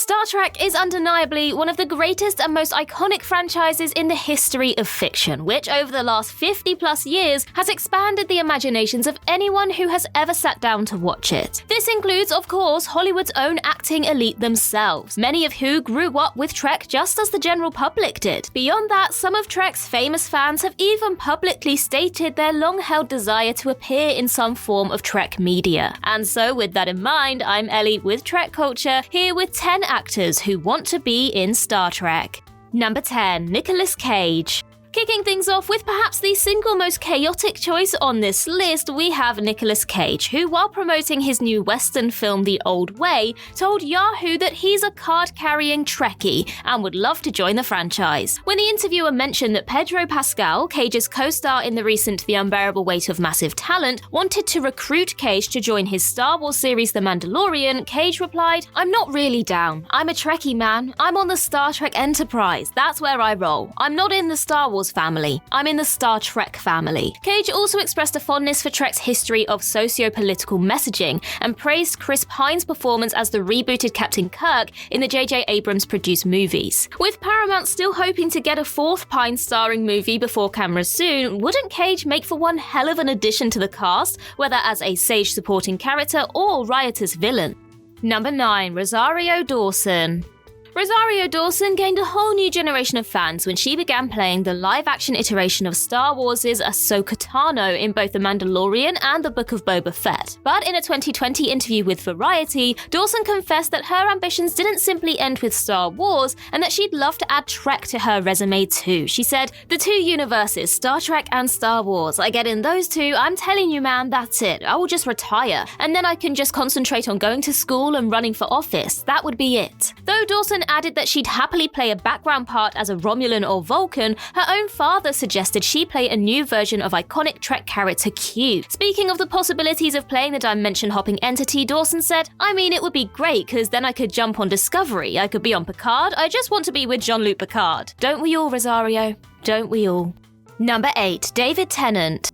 Star Trek is undeniably one of the greatest and most iconic franchises in the history of fiction, which over the last 50 plus years has expanded the imaginations of anyone who has ever sat down to watch it. This includes, of course, Hollywood's own acting elite themselves, many of who grew up with Trek just as the general public did. Beyond that, some of Trek's famous fans have even publicly stated their long-held desire to appear in some form of Trek media. And so, with that in mind, I'm Ellie with Trek Culture, here with 10 actors who want to be in Star Trek. Number 10. Nicolas Cage. Kicking things off with perhaps the single most chaotic choice on this list, we have Nicolas Cage, who, while promoting his new Western film The Old Way, told Yahoo that he's a card-carrying Trekkie and would love to join the franchise. When the interviewer mentioned that Pedro Pascal, Cage's co-star in the recent The Unbearable Weight of Massive Talent, wanted to recruit Cage to join his Star Wars series The Mandalorian, Cage replied, "I'm not really down. I'm a Trekkie, man. I'm on the Star Trek Enterprise. That's where I roll. I'm not in the Star Wars family. I'm in the Star Trek family." Cage also expressed a fondness for Trek's history of socio-political messaging and praised Chris Pine's performance as the rebooted Captain Kirk in the J.J. Abrams-produced movies. With Paramount still hoping to get a fourth Pine-starring movie before cameras soon, wouldn't Cage make for one hell of an addition to the cast, whether as a sage supporting character or riotous villain? Number 9. Rosario Dawson. Rosario Dawson gained a whole new generation of fans when she began playing the live-action iteration of Star Wars' Ahsoka Tano in both The Mandalorian and The Book of Boba Fett. But in a 2020 interview with Variety, Dawson confessed that her ambitions didn't simply end with Star Wars and that she'd love to add Trek to her resume too. She said, "The two universes, Star Trek and Star Wars, I get in those two, I'm telling you man, that's it. I will just retire, and then I can just concentrate on going to school and running for office. That would be it." Though Dawson added that she'd happily play a background part as a Romulan or Vulcan, her own father suggested she play a new version of iconic Trek character Q. Speaking of the possibilities of playing the dimension-hopping entity, Dawson said, "I mean, it would be great, because then I could jump on Discovery, I could be on Picard, I just want to be with Jean-Luc Picard. Don't we all, Rosario? Don't we all?" Number 8. David Tennant.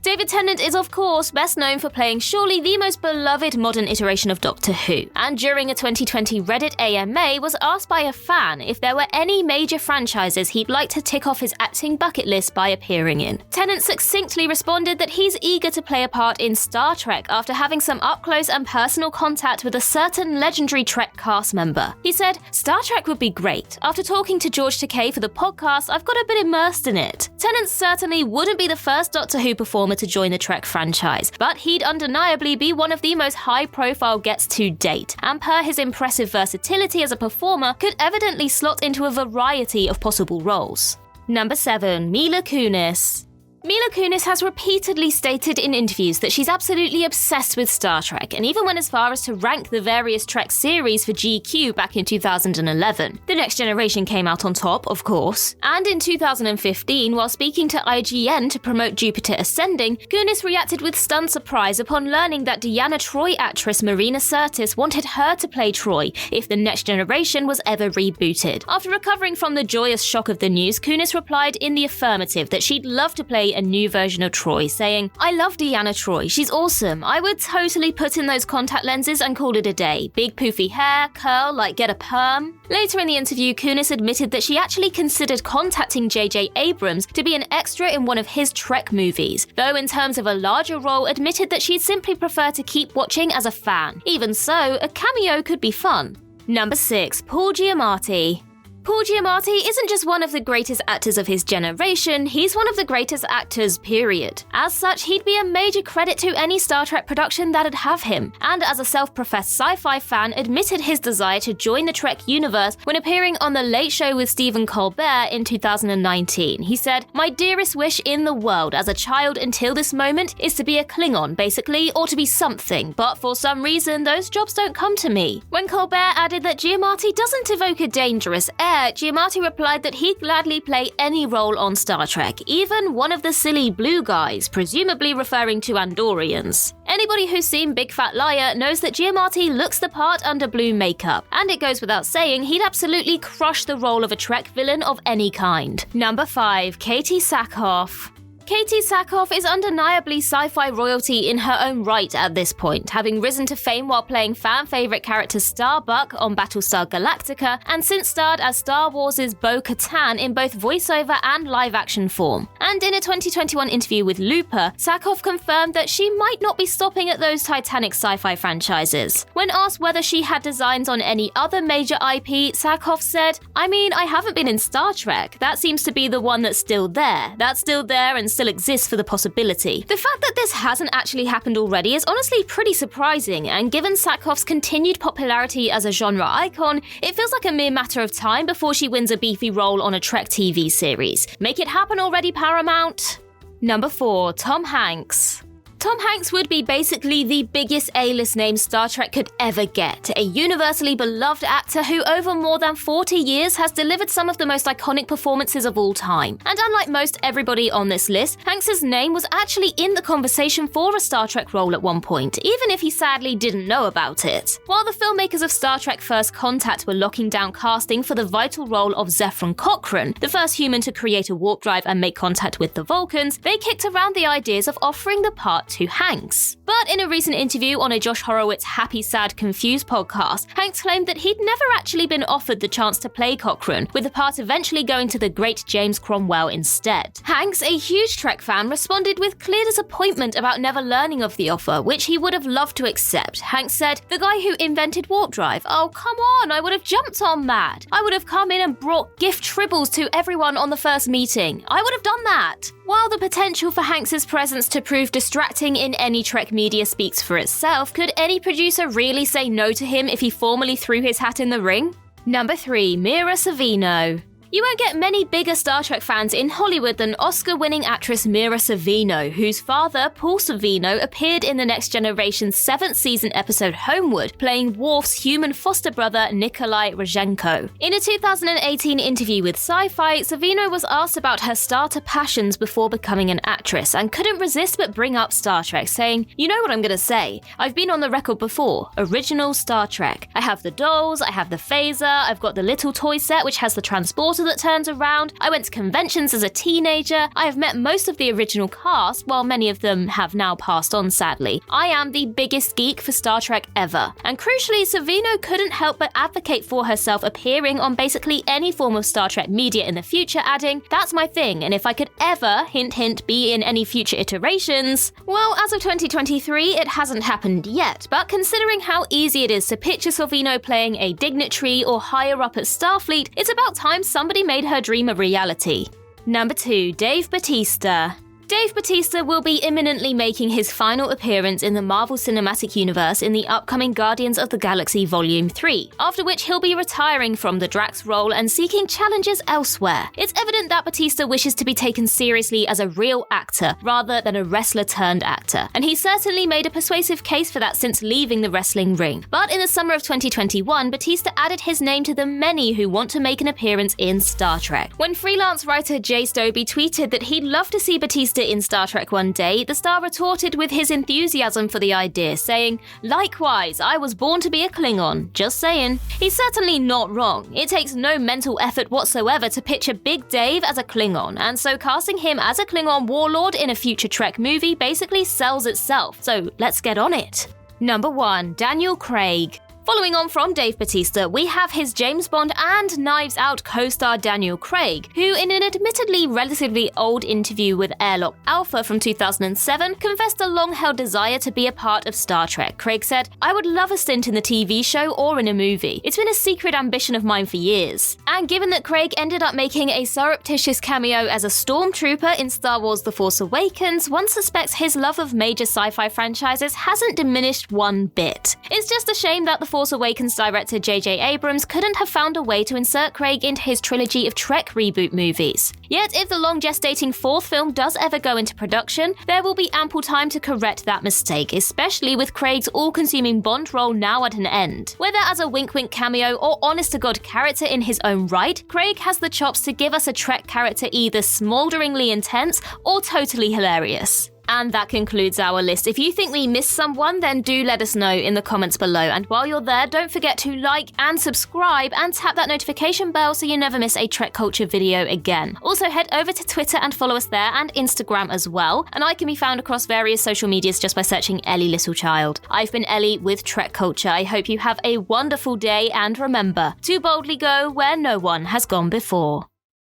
David Tennant is, of course, best known for playing surely the most beloved modern iteration of Doctor Who, and during a 2020 Reddit AMA was asked by a fan if there were any major franchises he'd like to tick off his acting bucket list by appearing in. Tennant succinctly responded that he's eager to play a part in Star Trek after having some up-close and personal contact with a certain legendary Trek cast member. He said, "Star Trek would be great. After talking to George Takei for the podcast, I've got a bit immersed in it." Tennant certainly wouldn't be the first Doctor Who performer to join the Trek franchise, but he'd undeniably be one of the most high-profile gets to date, and per his impressive versatility as a performer, could evidently slot into a variety of possible roles. Number 7. Mila Kunis. Mila Kunis has repeatedly stated in interviews that she's absolutely obsessed with Star Trek, and even went as far as to rank the various Trek series for GQ back in 2011. The Next Generation came out on top, of course. And in 2015, while speaking to IGN to promote Jupiter Ascending, Kunis reacted with stunned surprise upon learning that Deanna Troi actress Marina Sirtis wanted her to play Troi if The Next Generation was ever rebooted. After recovering from the joyous shock of the news, Kunis replied in the affirmative that she'd love to play a new version of Troi, saying, "I love Deanna Troi, she's awesome. I would totally put in those contact lenses and call it a day. Big poofy hair, curl, like get a perm." Later in the interview, Kunis admitted that she actually considered contacting J.J. Abrams to be an extra in one of his Trek movies, though in terms of a larger role admitted that she'd simply prefer to keep watching as a fan. Even so, a cameo could be fun. Number 6. Paul Giamatti. Paul Giamatti isn't just one of the greatest actors of his generation, he's one of the greatest actors, period. As such, he'd be a major credit to any Star Trek production that'd have him, and as a self-professed sci-fi fan, admitted his desire to join the Trek universe when appearing on The Late Show with Stephen Colbert in 2019. He said, "My dearest wish in the world as a child until this moment is to be a Klingon, basically, or to be something, but for some reason, those jobs don't come to me." When Colbert added that Giamatti doesn't evoke a dangerous air, Giamatti replied that he'd gladly play any role on Star Trek, even one of the silly blue guys, presumably referring to Andorians. Anybody who's seen Big Fat Liar knows that Giamatti looks the part under blue makeup, and it goes without saying he'd absolutely crush the role of a Trek villain of any kind. Number 5. Katee Sackhoff. Katee Sackhoff is undeniably sci-fi royalty in her own right at this point, having risen to fame while playing fan-favourite character Starbuck on Battlestar Galactica, and since starred as Star Wars' Bo-Katan in both voiceover and live-action form. And in a 2021 interview with Looper, Sackhoff confirmed that she might not be stopping at those Titanic sci-fi franchises. When asked whether she had designs on any other major IP, Sackhoff said, "I mean, I haven't been in Star Trek. That seems to be the one that's still there. That's still there and still exists for the possibility." The fact that this hasn't actually happened already is honestly pretty surprising, and given Sackhoff's continued popularity as a genre icon, it feels like a mere matter of time before she wins a beefy role on a Trek TV series. Make it happen already, Paramount! Number 4. Tom Hanks. Tom Hanks would be basically the biggest A-list name Star Trek could ever get, a universally beloved actor who over more than 40 years has delivered some of the most iconic performances of all time. And unlike most everybody on this list, Hanks' name was actually in the conversation for a Star Trek role at one point, even if he sadly didn't know about it. While the filmmakers of Star Trek First Contact were locking down casting for the vital role of Zefram Cochrane, the first human to create a warp drive and make contact with the Vulcans, they kicked around the ideas of offering the part to Hanks. But in a recent interview on a Josh Horowitz Happy Sad Confused podcast, Hanks claimed that he'd never actually been offered the chance to play Cochrane, with the part eventually going to the great James Cromwell instead. Hanks, a huge Trek fan, responded with clear disappointment about never learning of the offer, which he would have loved to accept. Hanks said, "The guy who invented warp drive, oh come on, I would have jumped on that. I would have come in and brought gift tribbles to everyone on the first meeting. I would have done that." While the potential for Hanks' presence to prove distracting in any Trek media speaks for itself, could any producer really say no to him if he formally threw his hat in the ring? Number 3. Mira Sorvino. You won't get many bigger Star Trek fans in Hollywood than Oscar-winning actress Mira Sorvino, whose father, Paul Sorvino, appeared in the Next Generation's 7th season episode Homeward, playing Worf's human foster brother Nikolai Rozhenko. In a 2018 interview with Sci-Fi, Sorvino was asked about her starter passions before becoming an actress, and couldn't resist but bring up Star Trek, saying, "You know what I'm gonna say? I've been on the record before. Original Star Trek. I have the dolls, I have the phaser, I've got the little toy set which has the transporter that turns around. I went to conventions as a teenager. I have met most of the original cast, while many of them have now passed on sadly. I am the biggest geek for Star Trek ever." And crucially, Sorvino couldn't help but advocate for herself appearing on basically any form of Star Trek media in the future, adding, "That's my thing, and if I could ever, hint hint, be in any future iterations." Well, as of 2023, it hasn't happened yet, but considering how easy it is to picture Sorvino playing a dignitary or higher up at Starfleet, it's about time somebody made her dream a reality. Number 2. Dave Bautista. Dave Bautista will be imminently making his final appearance in the Marvel Cinematic Universe in the upcoming Guardians of the Galaxy Volume 3, after which he'll be retiring from the Drax role and seeking challenges elsewhere. It's evident that Bautista wishes to be taken seriously as a real actor, rather than a wrestler-turned-actor, and he certainly made a persuasive case for that since leaving the wrestling ring. But in the summer of 2021, Bautista added his name to the many who want to make an appearance in Star Trek. When freelance writer Jay Stobie tweeted that he'd love to see Bautista in Star Trek one day, the star retorted with his enthusiasm for the idea, saying, "Likewise, I was born to be a Klingon, just saying." He's certainly not wrong. It takes no mental effort whatsoever to picture Big Dave as a Klingon, and so casting him as a Klingon warlord in a future Trek movie basically sells itself, so let's get on it. Number 1. Daniel Craig. Following on from Dave Bautista, we have his James Bond and Knives Out co-star Daniel Craig, who in an admittedly relatively old interview with Airlock Alpha from 2007 confessed a long-held desire to be a part of Star Trek. Craig said, "I would love a stint in the TV show or in a movie. It's been a secret ambition of mine for years." And given that Craig ended up making a surreptitious cameo as a stormtrooper in Star Wars The Force Awakens, one suspects his love of major sci-fi franchises hasn't diminished one bit. It's just a shame that The Force Awakens director J.J. Abrams couldn't have found a way to insert Craig into his trilogy of Trek reboot movies. Yet, if the long-gestating 4th film does ever go into production, there will be ample time to correct that mistake, especially with Craig's all-consuming Bond role now at an end. Whether as a wink-wink cameo or honest-to-God character in his own right, Craig has the chops to give us a Trek character either smolderingly intense or totally hilarious. And that concludes our list. If you think we missed someone, then do let us know in the comments below. And while you're there, don't forget to like and subscribe and tap that notification bell so you never miss a Trek Culture video again. Also, head over to Twitter and follow us there, and Instagram as well. And I can be found across various social medias just by searching Ellie Littlechild. I've been Ellie with Trek Culture. I hope you have a wonderful day, and remember to boldly go where no one has gone before.